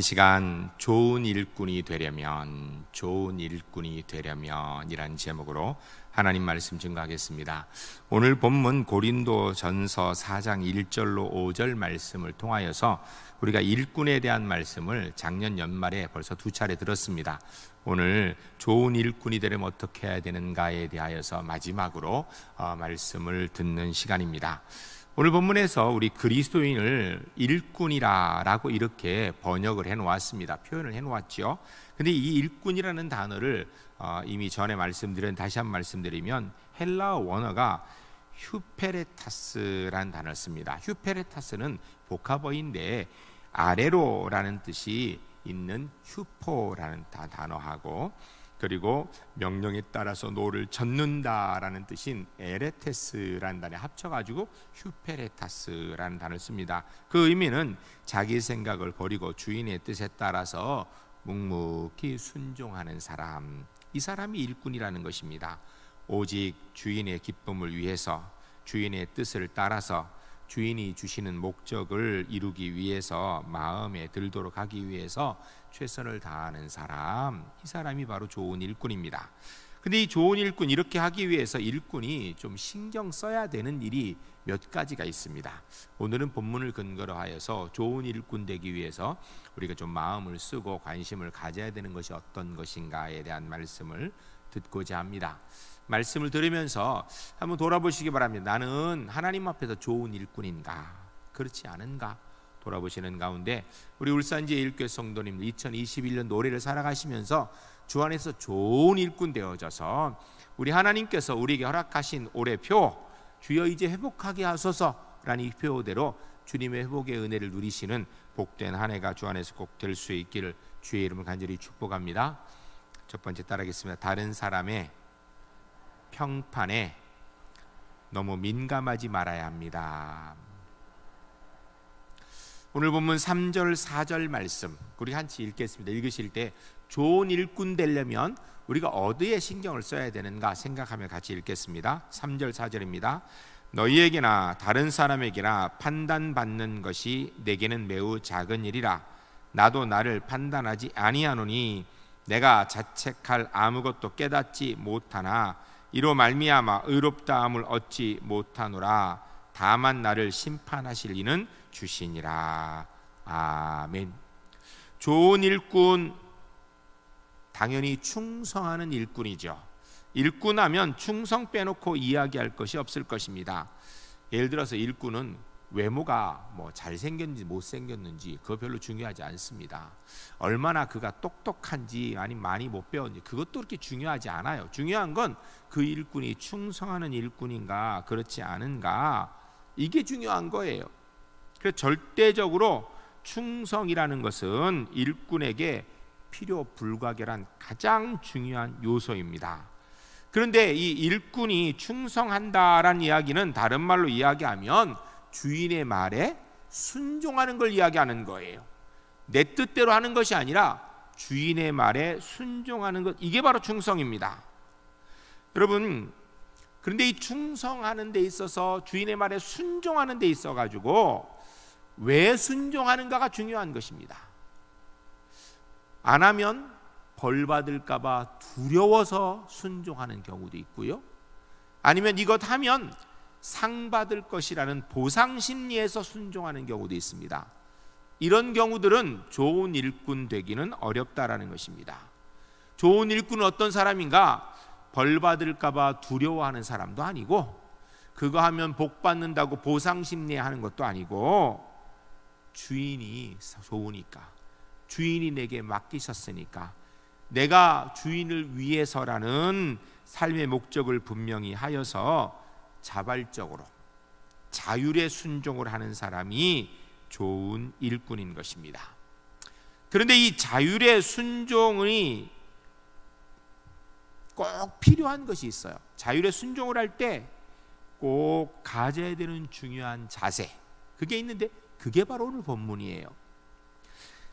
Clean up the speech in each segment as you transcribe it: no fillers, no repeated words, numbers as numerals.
시간 좋은 일꾼이 되려면 이란 제목으로 하나님 말씀 증거하겠습니다. 오늘 본문 고린도전서 4장 1절로 5절 말씀을 통하여서 우리가 일꾼에 대한 말씀을 작년 연말에 벌써 2차례 들었습니다. 오늘 좋은 일꾼이 되려면 어떻게 해야 되는가에 대하여서 마지막으로 말씀을 듣는 시간입니다. 오늘 본문에서 우리 그리스도인을 일꾼이라고 이렇게 번역을 해놓았습니다. 표현을 해놓았죠. 근데 이 일꾼이라는 단어를 이미 전에 말씀드린 다시 한번 말씀드리면 헬라어 원어가 휴페레타스라는 단어를 씁니다. 휴페레타스는 복합어인데 아래로라는 뜻이 있는 휴포라는 단어하고, 그리고 명령에 따라서 노를 젓는다라는 뜻인 에레테스라는 단어에 합쳐가지고 휴페레타스라는 단어를 씁니다. 그 의미는 자기 생각을 버리고 주인의 뜻에 따라서 묵묵히 순종하는 사람, 이 사람이 일꾼이라는 것입니다. 오직 주인의 기쁨을 위해서, 주인의 뜻을 따라서 주인이 주시는 목적을 이루기 위해서, 마음에 들도록 하기 위해서 최선을 다하는 사람, 이 사람이 바로 좋은 일꾼입니다. 근데 이 좋은 일꾼, 이렇게 하기 위해서 일꾼이 좀 신경 써야 되는 일이 몇 가지가 있습니다. 오늘은 본문을 근거로 하여서 좋은 일꾼 되기 위해서 우리가 좀 마음을 쓰고 관심을 가져야 되는 것이 어떤 것인가에 대한 말씀을 듣고자 합니다. 말씀을 들으면서 한번 돌아보시기 바랍니다. 나는 하나님 앞에서 좋은 일꾼인가, 그렇지 않은가 돌아보시는 가운데 우리 울산지혜일교회 성도님들 2021년 노래를 살아가시면서 주 안에서 좋은 일꾼 되어져서 우리 하나님께서 우리에게 허락하신 올해표 주여 이제 회복하게 하소서라는 이 표대로 주님의 회복의 은혜를 누리시는 복된 한 해가 주 안에서 꼭 될 수 있기를 주의 이름을 간절히 축복합니다. 첫 번째 따라하겠습니다. 다른 사람의 평판에 너무 민감하지 말아야 합니다. 오늘 본문 3절 4절 말씀 우리 같이 읽겠습니다. 읽으실 때 좋은 일꾼 되려면 우리가 어디에 신경을 써야 되는가 생각하며 같이 읽겠습니다. 3절 4절입니다. 너희에게나 다른 사람에게나 판단받는 것이 내게는 매우 작은 일이라. 나도 나를 판단하지 아니하노니 내가 자책할 아무것도 깨닫지 못하나 이로 말미암아 의롭다함을 얻지 못하노라. 다만 나를 심판하실 이는 주시니라. 아멘. 좋은 일꾼, 당연히 충성하는 일꾼이죠. 일꾼하면 충성 빼놓고 이야기할 것이 없을 것입니다. 예를 들어서 일꾼은 외모가 잘생겼는지 못생겼는지 그거 별로 중요하지 않습니다. 얼마나 그가 똑똑한지 아니면 많이 못 배웠는지 그것도 그렇게 중요하지 않아요. 중요한 건 그 일꾼이 충성하는 일꾼인가 그렇지 않은가, 이게 중요한 거예요. 그래서 절대적으로 충성이라는 것은 일꾼에게 필요 불가결한 가장 중요한 요소입니다. 그런데 이 일꾼이 충성한다라는 이야기는 다른 말로 이야기하면 주인의 말에 순종하는 걸 이야기하는 거예요. 내 뜻대로 하는 것이 아니라 주인의 말에 순종하는 것, 이게 바로 충성입니다. 여러분, 그런데 이 충성하는 데 있어서 주인의 말에 순종하는 데 있어 가지고 왜 순종하는가가 중요한 것입니다. 안 하면 벌 받을까 봐 두려워서 순종하는 경우도 있고요, 아니면 이것 하면 상 받을 것이라는 보상 심리에서 순종하는 경우도 있습니다. 이런 경우들은 좋은 일꾼 되기는 어렵다라는 것입니다. 좋은 일꾼은 어떤 사람인가? 벌 받을까 봐 두려워하는 사람도 아니고, 그거 하면 복 받는다고 보상 심리에 하는 것도 아니고, 주인이 좋으니까, 주인이 내게 맡기셨으니까 내가 주인을 위해서라는 삶의 목적을 분명히 하여서 자발적으로 자율의 순종을 하는 사람이 좋은 일꾼인 것입니다. 그런데 이 자율의 순종이 꼭 필요한 것이 있어요. 자율의 순종을 할 때 꼭 가져야 되는 중요한 자세, 그게 있는데 그게 바로 오늘 본문이에요.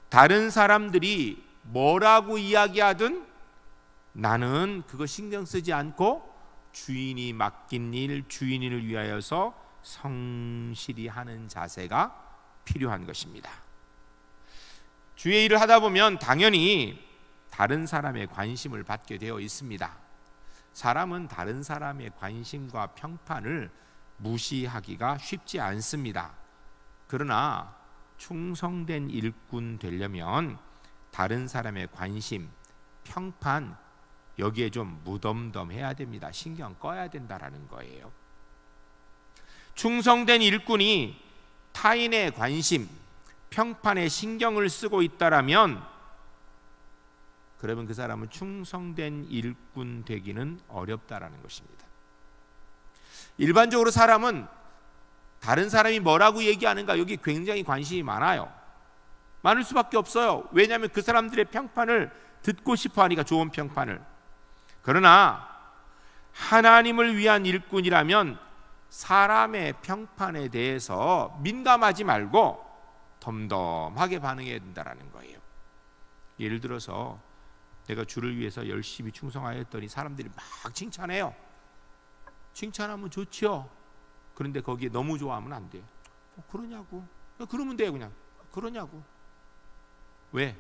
다른 사람들이 뭐라고 이야기하든 나는 그거 신경 쓰지 않고 주인이 맡긴 일, 주인을 위하여서 성실히 하는 자세가 필요한 것입니다. 주의 일을 하다 보면 당연히 다른 사람의 관심을 받게 되어 있습니다. 사람은 다른 사람의 관심과 평판을 무시하기가 쉽지 않습니다. 그러나 충성된 일꾼 되려면 다른 사람의 관심, 평판 여기에 좀 무덤덤해야 됩니다. 신경 꺼야 된다라는 거예요. 충성된 일꾼이 타인의 관심, 평판에 신경을 쓰고 있다라면 그러면 그 사람은 충성된 일꾼 되기는 어렵다라는 것입니다. 일반적으로 사람은 다른 사람이 뭐라고 얘기하는가 여기 굉장히 관심이 많아요. 많을 수밖에 없어요. 왜냐하면 그 사람들의 평판을 듣고 싶어 하니까, 좋은 평판을. 그러나 하나님을 위한 일꾼이라면 사람의 평판에 대해서 민감하지 말고 덤덤하게 반응해야 된다는 거예요. 예를 들어서 내가 주를 위해서 열심히 충성하였더니 사람들이 막 칭찬해요. 칭찬하면 좋죠. 그런데 거기에 너무 좋아하면 안 돼요. 그러냐고. 그러면 돼요. 그냥 그러냐고. 왜?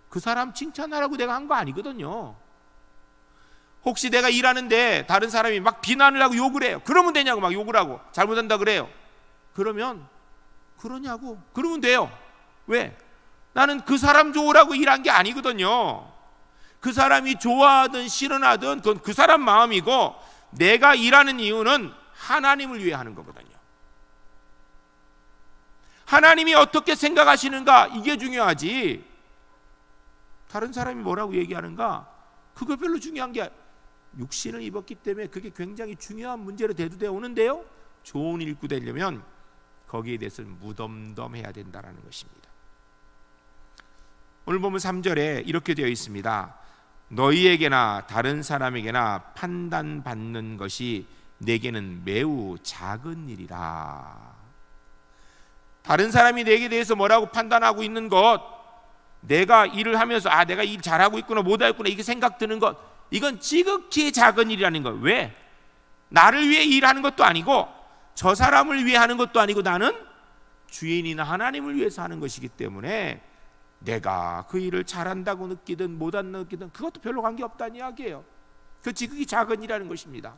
그 사람 칭찬하라고 내가 한 거 아니거든요. 혹시 내가 일하는데 다른 사람이 막 비난을 하고 욕을 해요. 그러면 되냐고. 막 욕을 하고 잘못한다 그래요. 그러면 그러냐고. 그러면 돼요. 왜? 나는 그 사람 좋으라고 일한 게 아니거든요. 그 사람이 좋아하든 싫어하든 그건 그 사람 마음이고, 내가 일하는 이유는 하나님을 위해 하는 거거든요. 하나님이 어떻게 생각하시는가, 이게 중요하지 다른 사람이 뭐라고 얘기하는가 그거 별로 중요한 게, 육신을 입었기 때문에 그게 굉장히 중요한 문제로 대두되어 오는데요, 좋은 일꾼 되려면 거기에 대해서는 무덤덤해야 된다는 것입니다. 오늘 보면 3절에 이렇게 되어 있습니다. 너희에게나 다른 사람에게나 판단받는 것이 내게는 매우 작은 일이라. 다른 사람이 내게 대해서 뭐라고 판단하고 있는 것, 내가 일을 하면서 내가 일 잘하고 있구나 못하고 있구나 이게 생각 드는 것, 이건 지극히 작은 일이라는 거예요. 왜? 나를 위해 일하는 것도 아니고 저 사람을 위해 하는 것도 아니고 나는 주인이나 하나님을 위해서 하는 것이기 때문에 내가 그 일을 잘한다고 느끼든 못한다고 느끼든 그것도 별로 관계없다는 이야기예요. 그 지극히 작은 일이라는 것입니다.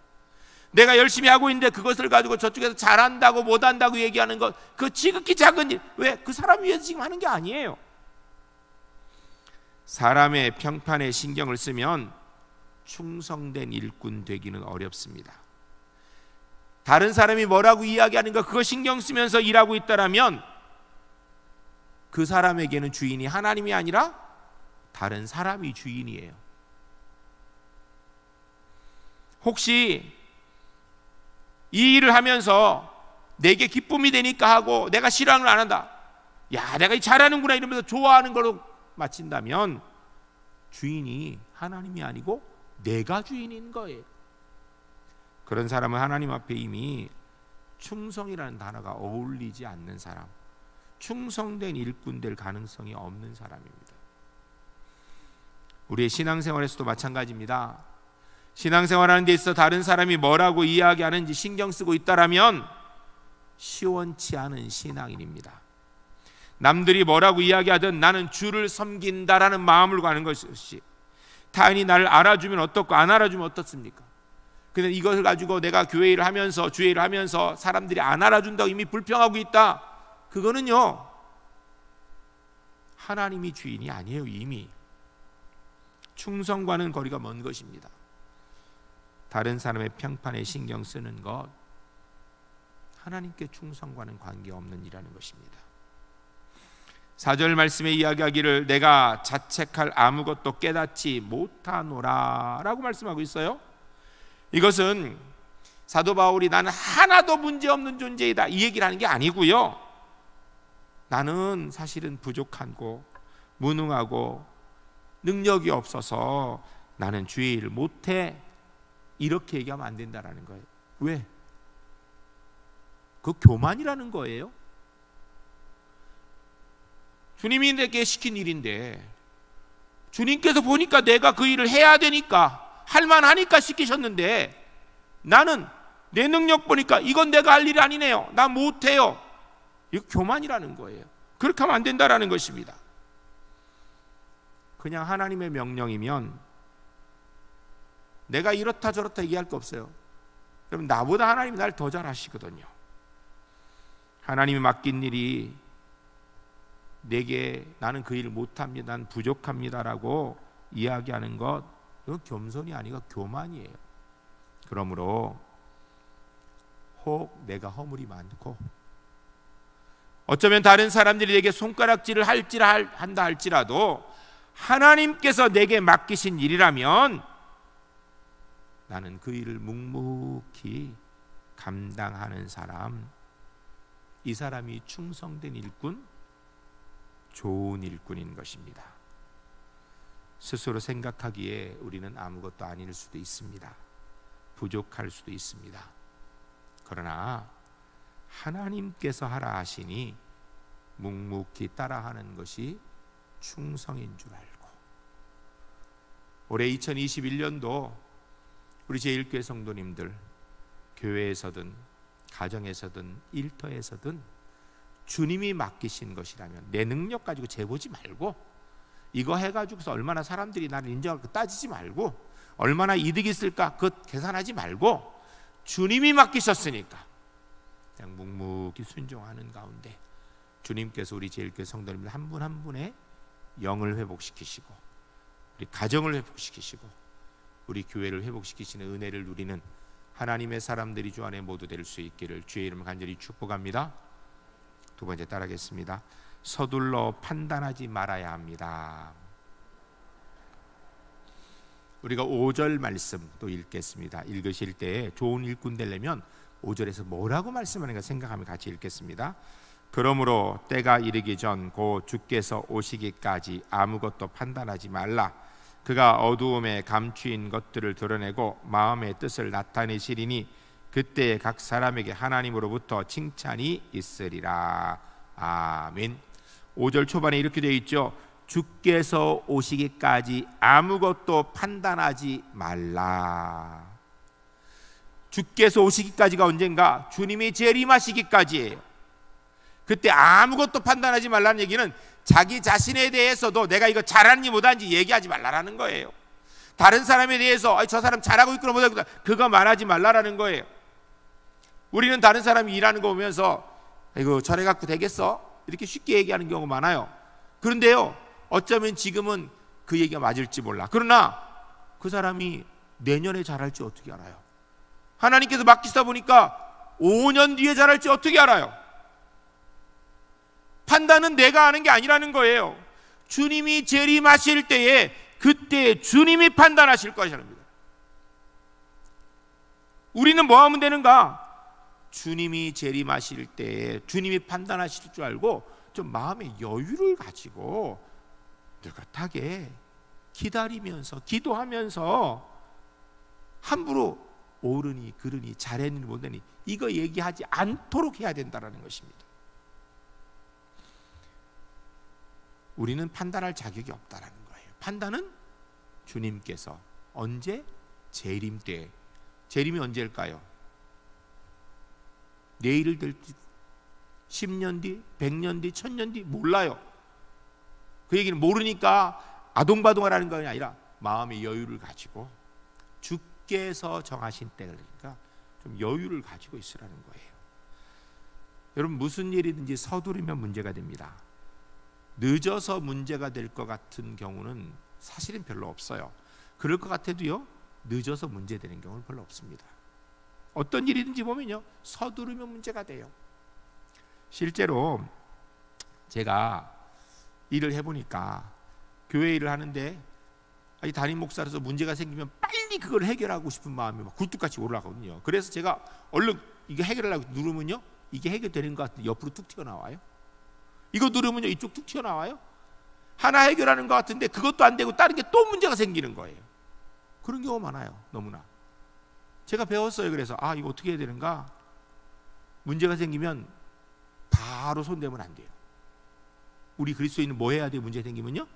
내가 열심히 하고 있는데 그것을 가지고 저쪽에서 잘한다고 못한다고 얘기하는 것, 그 지극히 작은 일. 왜? 그 사람 위해서 지금 하는 게 아니에요. 사람의 평판에 신경을 쓰면 충성된 일꾼 되기는 어렵습니다. 다른 사람이 뭐라고 이야기하는가 그거 신경 쓰면서 일하고 있다라면 그 사람에게는 주인이 하나님이 아니라 다른 사람이 주인이에요. 혹시 이 일을 하면서 내게 기쁨이 되니까 하고 내가 싫어하는 걸 안 한다, 야 내가 잘하는구나 이러면서 좋아하는 걸로 마친다면 주인이 하나님이 아니고 내가 주인인 거예요. 그런 사람은 하나님 앞에 이미 충성이라는 단어가 어울리지 않는 사람, 충성된 일꾼 될 가능성이 없는 사람입니다. 우리의 신앙생활에서도 마찬가지입니다. 신앙생활하는 데 있어 다른 사람이 뭐라고 이야기하는지 신경 쓰고 있다라면 시원치 않은 신앙인입니다. 남들이 뭐라고 이야기하든 나는 주를 섬긴다라는 마음을 가는 것이, 타인이 나를 알아주면 어떻고 안 알아주면 어떻습니까? 근데 이것을 가지고 내가 교회 일을 하면서 주의 일을 하면서 사람들이 안 알아준다고 이미 불평하고 있다, 그거는요 하나님이 주인이 아니에요. 이미 충성과는 거리가 먼 것입니다. 다른 사람의 평판에 신경 쓰는 것, 하나님께 충성과는 관계없는 일이라는 것입니다. 4절 말씀에 이야기하기를 내가 자책할 아무것도 깨닫지 못하노라 라고 말씀하고 있어요. 이것은 사도 바울이 나는 하나도 문제없는 존재이다 이 얘기를 하는 게 아니고요, 나는 사실은 부족하고 무능하고 능력이 없어서 나는 주의 일을 못해, 이렇게 얘기하면 안 된다는 거예요. 왜? 그 교만이라는 거예요. 주님이 내게 시킨 일인데 주님께서 보니까 내가 그 일을 해야 되니까 할만하니까 시키셨는데 나는 내 능력 보니까 이건 내가 할 일이 아니네요, 나 못해요, 이거 교만이라는 거예요. 그렇게 하면 안 된다는 것입니다. 그냥 하나님의 명령이면 내가 이렇다 저렇다 얘기할 거 없어요. 그럼 나보다 하나님이 날 더 잘 아시거든요. 하나님이 맡긴 일이 내게 나는 그 일을 못합니다, 난 부족합니다라고 이야기하는 것, 이건 겸손이 아니고 교만이에요. 그러므로 혹 내가 허물이 많고 어쩌면 다른 사람들이 내게 손가락질을 한다 할지라도 하나님께서 내게 맡기신 일이라면 나는 그 일을 묵묵히 감당하는 사람, 이 사람이 충성된 일꾼, 좋은 일꾼인 것입니다. 스스로 생각하기에 우리는 아무것도 아닐 수도 있습니다. 부족할 수도 있습니다. 그러나 하나님께서 하라 하시니 묵묵히 따라하는 것이 충성인 줄 알고, 올해 2021년도 우리 제1교회 성도님들, 교회에서든 가정에서든 일터에서든 주님이 맡기신 것이라면 내 능력 가지고 재보지 말고, 이거 해가지고서 얼마나 사람들이 나를 인정할까 따지지 말고, 얼마나 이득이 있을까 그것 계산하지 말고, 주님이 맡기셨으니까 그냥 묵묵히 순종하는 가운데 주님께서 우리 제1교회 성도님들 한 분 한 분의 영을 회복시키시고, 우리 가정을 회복시키시고, 우리 교회를 회복시키시는 은혜를 누리는 하나님의 사람들이 주 안에 모두 될 수 있기를 주의 이름을 간절히 축복합니다. 두 번째 따라하겠습니다. 서둘러 판단하지 말아야 합니다. 우리가 5절 말씀 또 읽겠습니다. 읽으실 때 좋은 일꾼 되려면 5절에서 뭐라고 말씀하는가 생각하며 같이 읽겠습니다. 그러므로 때가 이르기 전 곧 주께서 오시기까지 아무것도 판단하지 말라. 그가 어두움에 감추인 것들을 드러내고 마음의 뜻을 나타내시리니 그때 각 사람에게 하나님으로부터 칭찬이 있으리라. 아멘. 5절 초반에 이렇게 되어 있죠. 주께서 오시기까지 아무것도 판단하지 말라. 주께서 오시기까지가 언젠가? 주님이 재림하시기까지예요. 그때 아무것도 판단하지 말라는 얘기는 자기 자신에 대해서도 내가 이거 잘하는지 못하는지 얘기하지 말라라는 거예요. 다른 사람에 대해서 저 사람 잘하고 있구나 못하고 있구나 그거 말하지 말라라는 거예요. 우리는 다른 사람이 일하는 거 보면서 이거 저래갖고 되겠어? 이렇게 쉽게 얘기하는 경우가 많아요. 그런데요, 어쩌면 지금은 그 얘기가 맞을지 몰라. 그러나 그 사람이 내년에 잘할지 어떻게 알아요? 하나님께서 맡기시다 보니까 5년 뒤에 잘할지 어떻게 알아요? 판단은 내가 하는 게 아니라는 거예요. 주님이 재림하실 때에 그때 주님이 판단하실 것이라는 겁니다. 우리는 뭐 하면 되는가? 주님이 재림하실 때에 주님이 판단하실 줄 알고 좀 마음의 여유를 가지고 느긋하게 기다리면서 기도하면서 함부로 옳으니 그르니 잘했니 못했니 이거 얘기하지 않도록 해야 된다는 것입니다. 우리는 판단할 자격이 없다는 거예요. 판단은 주님께서 언제? 재림 때. 재림이 언제일까요? 내일을 될지 10년 뒤, 100년 뒤, 1000년 뒤 몰라요. 그 얘기는 모르니까 아동바동하라는 것이 아니라 마음의 여유를 가지고 주께서 정하신 때니까 좀 여유를 가지고 있으라는 거예요. 여러분, 무슨 일이든지 서두르면 문제가 됩니다. 늦어서 문제가 될 것 같은 경우는 사실은 별로 없어요. 그럴 것 같아도요, 늦어서 문제되는 경우는 별로 없습니다. 어떤 일이든지 보면요, 서두르면 문제가 돼요. 실제로 제가 일을 해보니까 교회 일을 하는데 담임 목사로서 문제가 생기면 빨리 그걸 해결하고 싶은 마음이 막 굴뚝같이 올라가거든요. 그래서 제가 얼른 이거 해결하려고 누르면요, 이게 해결되는 것 같은데 옆으로 툭 튀어나와요. 이거 누르면요, 이쪽 툭 튀어나와요. 하나 해결하는 것 같은데 그것도 안 되고 다른 게 또 문제가 생기는 거예요. 그런 경우가 많아요. 너무나. 제가 배웠어요. 그래서 이거 어떻게 해야 되는가? 문제가 생기면 바로 손대면 안 돼요. 우리 그리스도인은 뭐 해야 돼요? 문제 생기면요?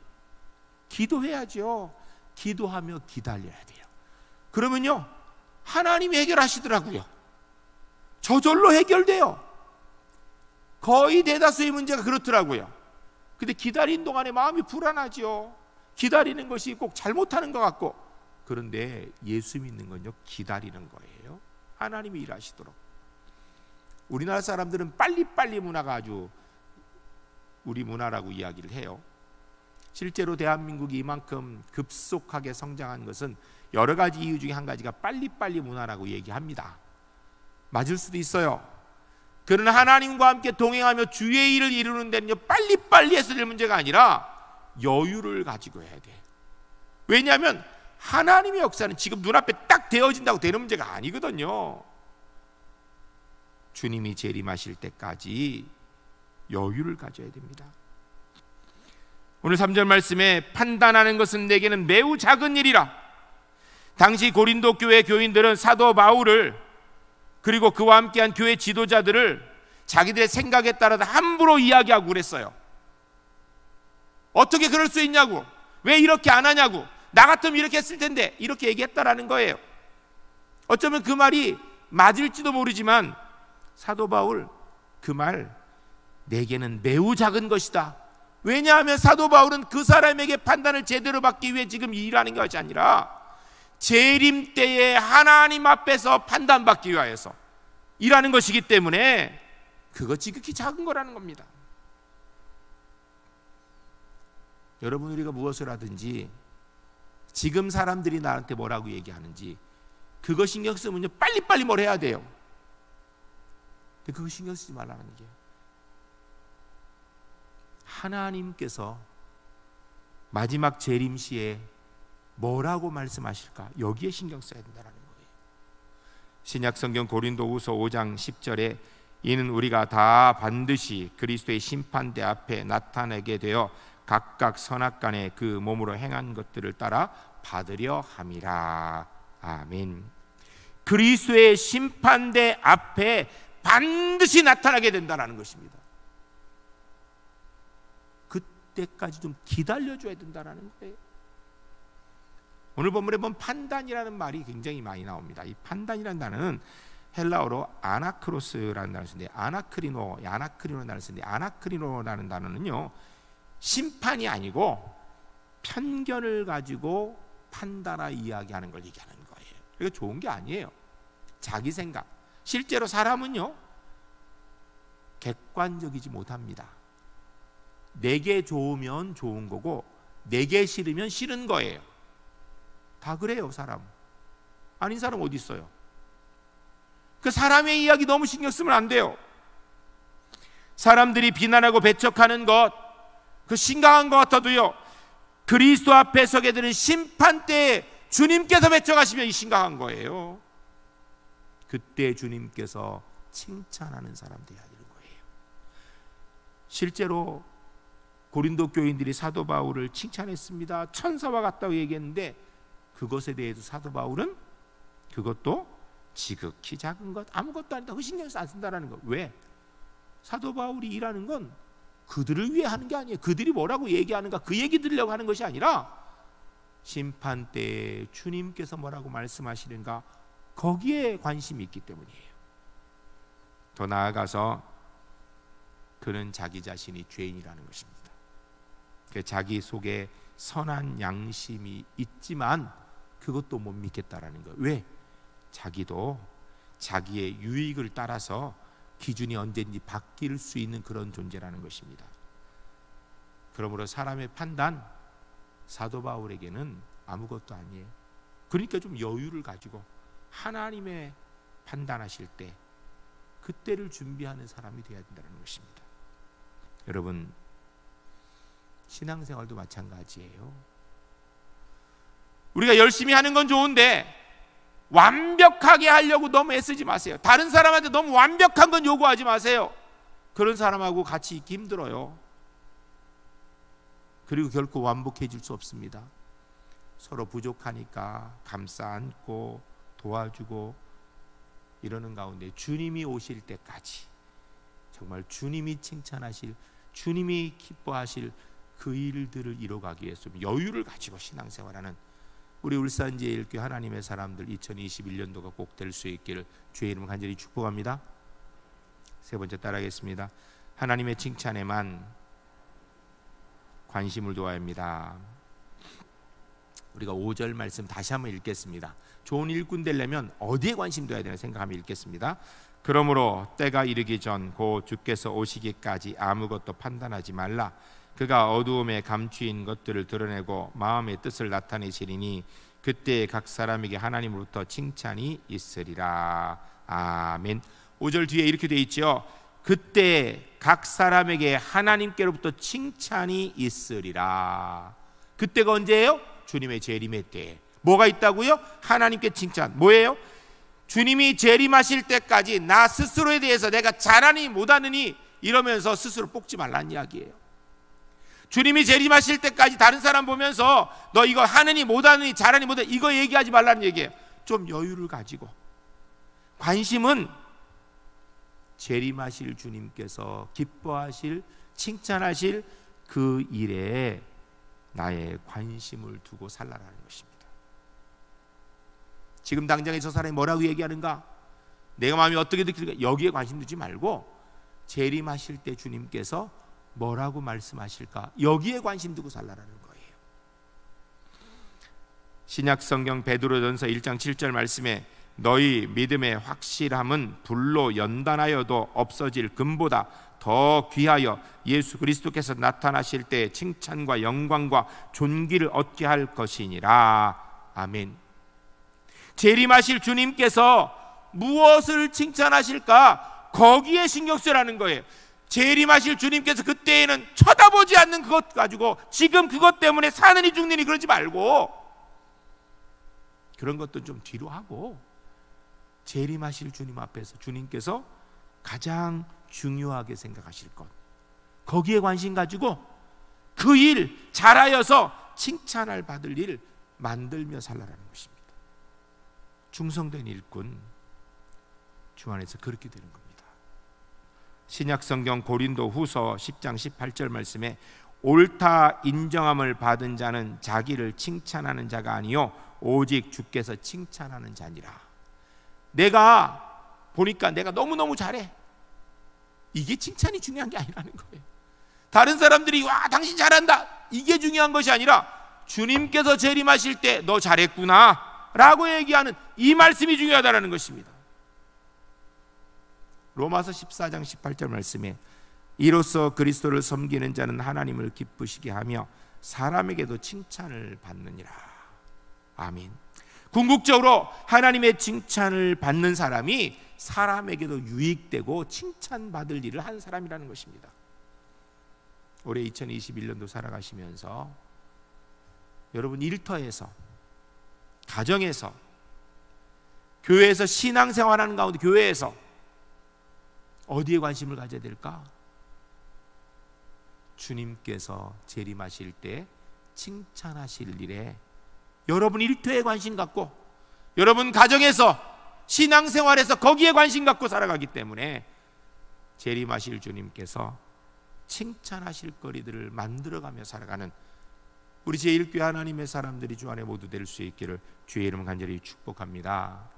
기도해야죠. 기도하며 기다려야 돼요. 그러면요, 하나님이 해결하시더라고요. 저절로 해결돼요. 거의 대다수의 문제가 그렇더라고요. 근데 기다린 동안에 마음이 불안하죠. 기다리는 것이 꼭 잘못하는 것 같고, 그런데 예수 믿는 건요, 기다리는 거예요. 하나님이 일하시도록. 우리나라 사람들은 빨리빨리 문화가 아주 우리 문화라고 이야기를 해요. 실제로 대한민국이 이만큼 급속하게 성장한 것은 여러 가지 이유 중에 한 가지가 빨리빨리 문화라고 얘기합니다. 맞을 수도 있어요. 그러나 하나님과 함께 동행하며 주의 일을 이루는 데는요, 빨리빨리 해서 될 문제가 아니라 여유를 가지고 해야 돼. 왜냐하면 하나님의 역사는 지금 눈앞에 딱 되어진다고 되는 문제가 아니거든요. 주님이 재림하실 때까지 여유를 가져야 됩니다. 오늘 3절 말씀에 판단하는 것은 내게는 매우 작은 일이라. 당시 고린도 교회 교인들은 사도 바울을, 그리고 그와 함께한 교회 지도자들을 자기들의 생각에 따라서 함부로 이야기하고 그랬어요. 어떻게 그럴 수 있냐고, 왜 이렇게 안 하냐고, 나 같으면 이렇게 했을 텐데, 이렇게 얘기했다라는 거예요. 어쩌면 그 말이 맞을지도 모르지만 사도 바울 그 말, 내게는 매우 작은 것이다. 왜냐하면 사도 바울은 그 사람에게 판단을 제대로 받기 위해 지금 일하는 것이 아니라 재림 때에 하나님 앞에서 판단받기 위하여서 일하는 것이기 때문에 그거 지극히 작은 거라는 겁니다. 여러분, 우리가 무엇을 하든지 지금 사람들이 나한테 뭐라고 얘기하는지 그거 신경 쓰면요, 빨리빨리 뭘 해야 돼요. 근데 그거 신경 쓰지 말라는 얘기예요. 하나님께서 마지막 재림 시에 뭐라고 말씀하실까, 여기에 신경 써야 된다는 거예요. 신약 성경 고린도후서 5장 10절에 이는 우리가 다 반드시 그리스도의 심판대 앞에 나타나게 되어 각각 선악간에 그 몸으로 행한 것들을 따라 받으려 함이라. 아멘. 그리스도의 심판대 앞에 반드시 나타나게 된다는 것입니다. 그때까지 좀 기다려줘야 된다는 거예요. 오늘 본문에 보면 판단이라는 말이 굉장히 많이 나옵니다. 이 판단이라는 단어는 헬라어로 아나크로스라는 단어를 쓰는데, 아나크리노라는 단어를 쓰는데, 아나크리노라는 단어는요, 심판이 아니고 편견을 가지고 판단하 이야기하는 걸 얘기하는 거예요. 그러니까 좋은 게 아니에요. 자기 생각. 실제로 사람은요, 객관적이지 못합니다. 내게 좋으면 좋은 거고 내게 싫으면 싫은 거예요. 다 그래요, 사람. 아닌 사람 어디 있어요? 그 사람의 이야기 너무 신경 쓰면 안 돼요. 사람들이 비난하고 배척하는 것, 그 심각한 것 같아도요, 그리스도 앞에 서게 되는 심판 때에 주님께서 배척하시면 이 심각한 거예요. 그때 주님께서 칭찬하는 사람 되어야 되는 거예요. 실제로 고린도 교인들이 사도 바울을 칭찬했습니다. 천사와 같다고 얘기했는데, 그것에 대해서 사도 바울은 그것도 지극히 작은 것, 아무것도 아니다, 그 신경 안 쓴다라는 거. 왜? 사도 바울이 일하는 건 그들을 위해 하는 게 아니에요. 그들이 뭐라고 얘기하는가 그 얘기 들으려고 하는 것이 아니라 심판 때에 주님께서 뭐라고 말씀하시는가, 거기에 관심이 있기 때문이에요. 더 나아가서 그는 자기 자신이 죄인이라는 것입니다. 자기 속에 선한 양심이 있지만 그것도 못 믿겠다라는 거예요. 왜? 자기도 자기의 유익을 따라서 기준이 언제든지 바뀔 수 있는 그런 존재라는 것입니다. 그러므로 사람의 판단, 사도 바울에게는 아무것도 아니에요. 그러니까 좀 여유를 가지고 하나님의 판단하실 때 그때를 준비하는 사람이 되어야 된다는 것입니다. 여러분, 신앙생활도 마찬가지예요. 우리가 열심히 하는 건 좋은데 완벽하게 하려고 너무 애쓰지 마세요. 다른 사람한테 너무 완벽한 건 요구하지 마세요. 그런 사람하고 같이 있기 힘들어요. 그리고 결코 완벽해질 수 없습니다. 서로 부족하니까 감싸 안고 도와주고 이러는 가운데 주님이 오실 때까지 정말 주님이 칭찬하실, 주님이 기뻐하실 그 일들을 이뤄가기 위해서 여유를 가지고 신앙생활하는 우리 울산제일교회 하나님의 사람들 2021년도가 꼭 될 수 있기를 주의 이름으로 간절히 축복합니다. 세 번째 따라하겠습니다. 하나님의 칭찬에만 관심을 두어야 합니다. 우리가 5절 말씀 다시 한번 읽겠습니다. 좋은 일꾼 되려면 어디에 관심 둬야 되나 생각하면 읽겠습니다. 그러므로 때가 이르기 전 곧 주께서 오시기까지 아무것도 판단하지 말라. 그가 어두움에 감추인 것들을 드러내고 마음의 뜻을 나타내시리니 그때 각 사람에게 하나님으로부터 칭찬이 있으리라. 아멘. 5절 뒤에 이렇게 돼 있죠. 그때 각 사람에게 하나님께로부터 칭찬이 있으리라. 그때가 언제예요? 주님의 재림의 때. 뭐가 있다고요? 하나님께 칭찬. 뭐예요? 주님이 재림하실 때까지 나 스스로에 대해서 내가 잘하니 못하느니 이러면서 스스로 뽑지 말라는 이야기예요. 주님이 재림하실 때까지 다른 사람 보면서 너 이거 하느니 못하느니 잘하니 못하니 이거 얘기하지 말라는 얘기예요. 좀 여유를 가지고 관심은 재림하실 주님께서 기뻐하실 칭찬하실 그 일에 나의 관심을 두고 살라라는 것입니다. 지금 당장에 저 사람이 뭐라고 얘기하는가? 내가 마음이 어떻게 느끼는가? 여기에 관심 두지 말고 재림하실 때 주님께서 뭐라고 말씀하실까? 여기에 관심 두고 살라라는 거예요. 신약성경 베드로전서 1장 7절 말씀에 너희 믿음의 확실함은 불로 연단하여도 없어질 금보다 더 귀하여 예수 그리스도께서 나타나실 때 칭찬과 영광과 존귀를 얻게 할 것이니라. 아멘. 재림하실 주님께서 무엇을 칭찬하실까? 거기에 신경 쓰라는 거예요. 재림하실 주님께서 그때에는 쳐다보지 않는 그것 가지고 지금 그것 때문에 사느니 죽느니 그러지 말고 그런 것도 좀 뒤로 하고 재림하실 주님 앞에서 주님께서 가장 중요하게 생각하실 것, 거기에 관심 가지고 그 일 잘하여서 칭찬을 받을 일 만들며 살라라는 것입니다. 충성된 일꾼 주 안에서 그렇게 되는 겁니다. 신약성경 고린도 후서 10장 18절 말씀에 옳다 인정함을 받은 자는 자기를 칭찬하는 자가 아니요 오직 주께서 칭찬하는 자니라. 내가 보니까 내가 너무너무 잘해, 이게 칭찬이 중요한 게 아니라는 거예요. 다른 사람들이 와 당신 잘한다 이게 중요한 것이 아니라 주님께서 재림하실 때 너 잘했구나 라고 얘기하는 이 말씀이 중요하다는 것입니다. 로마서 14장 18절 말씀에 이로써 그리스도를 섬기는 자는 하나님을 기쁘시게 하며 사람에게도 칭찬을 받느니라. 아멘. 궁극적으로 하나님의 칭찬을 받는 사람이 사람에게도 유익되고 칭찬받을 일을 한 사람이라는 것입니다. 올해 2021년도 살아가시면서 여러분 일터에서, 가정에서, 교회에서 신앙생활하는 가운데 교회에서 어디에 관심을 가져야 될까? 주님께서 재림하실 때 칭찬하실 일에 여러분 일터에 관심 갖고 여러분 가정에서 신앙생활에서 거기에 관심 갖고 살아가기 때문에 재림하실 주님께서 칭찬하실 거리들을 만들어가며 살아가는 우리 제1교회 하나님의 사람들이 주 안에 모두 될 수 있기를 주의 이름 간절히 축복합니다.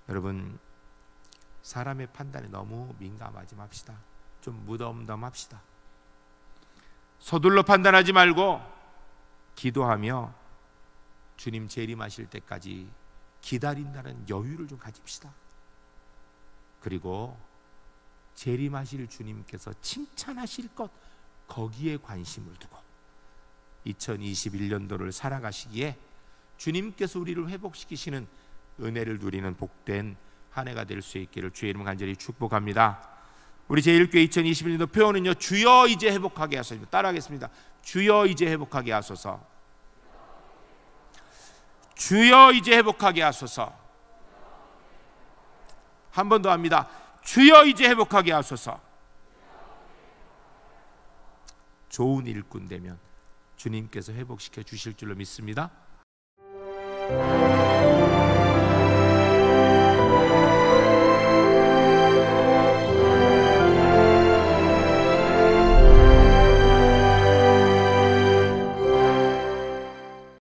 여러분 사람의 판단에 너무 민감하지 맙시다. 좀 무덤덤합시다. 서둘러 판단하지 말고 기도하며 주님 재림하실 때까지 기다린다는 여유를 좀 가집시다. 그리고 재림하실 주님께서 칭찬하실 것 거기에 관심을 두고 2021년도를 살아가시기에 주님께서 우리를 회복시키시는 은혜를 누리는 복된 한 해가 될 수 있기를 주의 이름 간절히 축복합니다. 우리 제1교회 2021년도 표현은요, 주여 이제 회복하게 하소서. 따라하겠습니다. 주여 이제 회복하게 하소서. 주여 이제 회복하게 하소서. 한 번 더 합니다. 주여 이제 회복하게 하소서. 좋은 일꾼 되면 주님께서 회복시켜 주실 줄로 믿습니다.